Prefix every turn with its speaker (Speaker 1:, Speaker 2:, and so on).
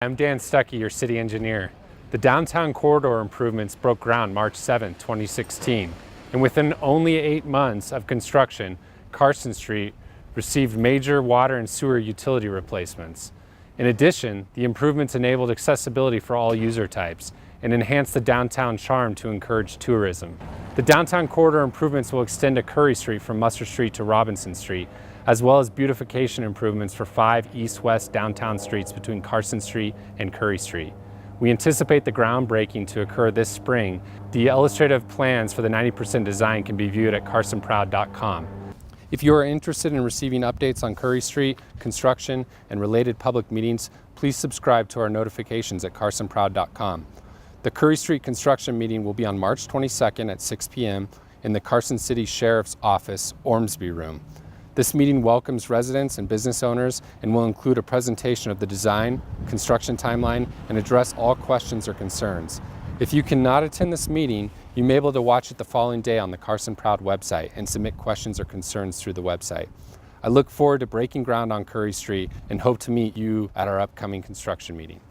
Speaker 1: I'm Dan Stuckey, your city engineer. The downtown corridor improvements broke ground March 7, 2016, and within only 8 months of construction, Carson Street received major water and sewer utility replacements. In addition, the improvements enabled accessibility for all user types and enhanced the downtown charm to encourage tourism. The downtown corridor improvements will extend to Curry Street from Musser Street to Robinson Street, as well as beautification improvements for 5 east-west downtown streets between Carson Street and Curry Street. We anticipate the groundbreaking to occur this spring. The illustrative plans for the 90% design can be viewed at carsonproud.com. If you are interested in receiving updates on Curry Street, construction, and related public meetings, please subscribe to our notifications at carsonproud.com. The Curry Street construction meeting will be on March 22nd at 6 p.m. in the Carson City Sheriff's Office, Ormsby Room. This meeting welcomes residents and business owners and will include a presentation of the design, construction timeline, and address all questions or concerns. If you cannot attend this meeting, you may be able to watch it the following day on the Carson Proud website and submit questions or concerns through the website. I look forward to breaking ground on Curry Street and hope to meet you at our upcoming construction meeting.